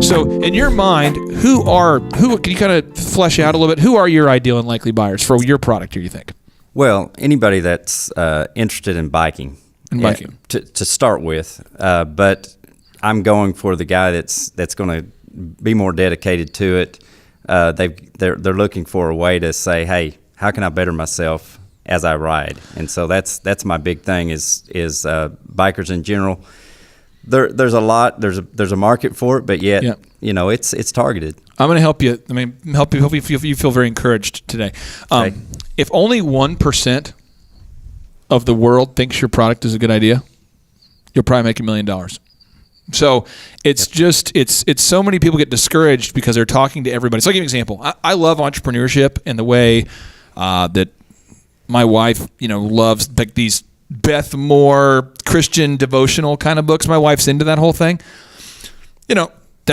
So in your mind, who can you kind of flesh out a little bit? Who are your ideal and likely buyers for your product here, you think? Well, anybody that's interested in biking. To start with, but I'm going for the guy that's going to be more dedicated to it. They're looking for a way to say, hey, how can I better myself as I ride? And so that's my big thing is bikers in general. There's a market for it, but yet it's targeted. I'm going to help you. Help you feel very encouraged today. Okay. If only 1% of the world thinks your product is a good idea, you'll probably make $1 million. So it's it's so many people get discouraged because they're talking to everybody. So I'll give you an example. I love entrepreneurship and the way that my wife, loves like these Beth Moore Christian devotional kind of books. My wife's into that whole thing.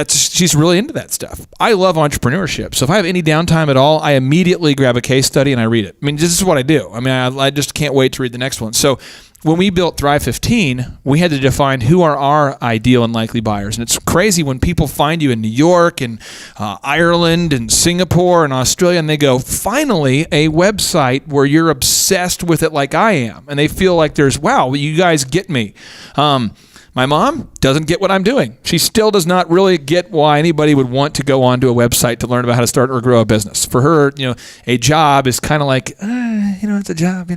She's really into that stuff. I love entrepreneurship. So if I have any downtime at all, I immediately grab a case study and I read it. This is what I do. I just can't wait to read the next one. So when we built Thrive 15, we had to define who are our ideal and likely buyers. And it's crazy when people find you in New York and Ireland and Singapore and Australia, and they go, finally, a website where you're obsessed with it like I am. And they feel like wow, you guys get me. My mom doesn't get what I'm doing. She still does not really get why anybody would want to go onto a website to learn about how to start or grow a business. For her, a job is kind of like, it's a job.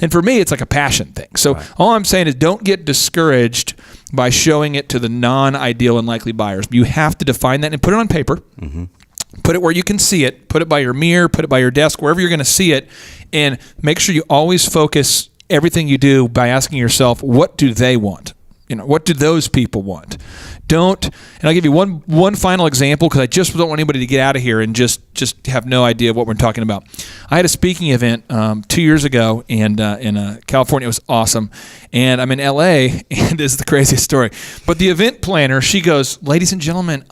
And for me, it's like a passion thing. So all I'm saying is don't get discouraged by showing it to the non-ideal and likely buyers. You have to define that and put it on paper. Mm-hmm. Put it where you can see it. Put it by your mirror. Put it by your desk, wherever you're going to see it. And make sure you always focus everything you do by asking yourself, what do they want? What do those people want? And I'll give you one final example because I just don't want anybody to get out of here and just have no idea what we're talking about. I had a speaking event 2 years ago in California. It was awesome. And I'm in LA, and this is the craziest story. But the event planner, she goes, ladies and gentlemen,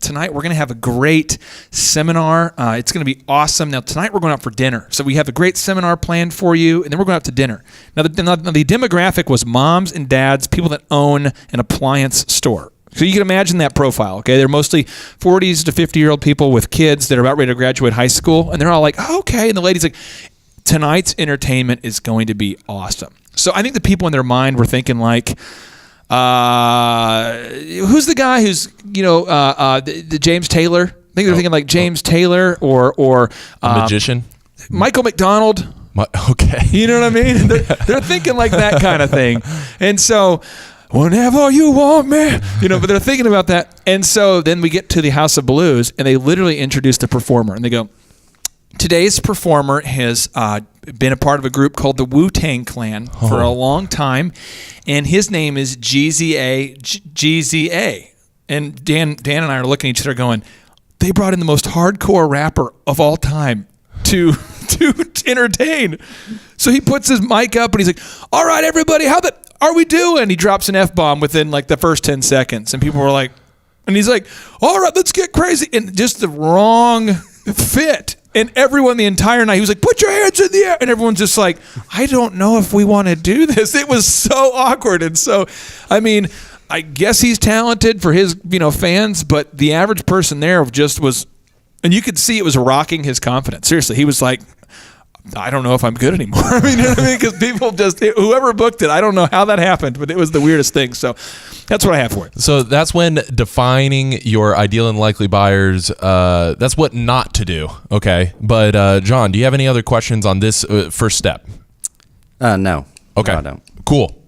tonight we're going to have a great seminar. It's going to be awesome. Now, tonight we're going out for dinner. So we have a great seminar planned for you, and then we're going out to dinner. Now, the demographic was moms and dads, people that own an appliance store. So you can imagine that profile, okay? They're mostly 40s to 50-year-old people with kids that are about ready to graduate high school, and they're all like, oh, okay. And the lady's like, tonight's entertainment is going to be awesome. So I think the people in their mind were thinking like, who's the guy who's, the James Taylor? I think they're thinking like James Taylor or a magician? Michael McDonald. Okay. You know what I mean? They're thinking like that kind of thing. And so... whenever you want me, but they're thinking about that. And so then we get to the House of Blues, and they literally introduced a performer. And they go, today's performer has been a part of a group called the Wu-Tang Clan for a long time, and his name is GZA. And Dan and I are looking at each other going, they brought in the most hardcore rapper of all time to entertain. So he puts his mic up, and he's like, all right, everybody, how are we doing? He drops an F-bomb within like the first 10 seconds. And people were like, and he's like, all right, let's get crazy. And just the wrong fit. And everyone the entire night, he was like, put your hands in the air. And everyone's just like, I don't know if we want to do this. It was so awkward. And so, I guess he's talented for his, fans, but the average person there just was, and you could see it was rocking his confidence. Seriously, he was like, I don't know if I'm good anymore. Because people whoever booked it, I don't know how that happened, but it was the weirdest thing. So that's what I have for it. So that's when defining your ideal and likely buyers, that's what not to do. Okay. But John, do you have any other questions on this first step? No. Okay. No, I don't. Cool.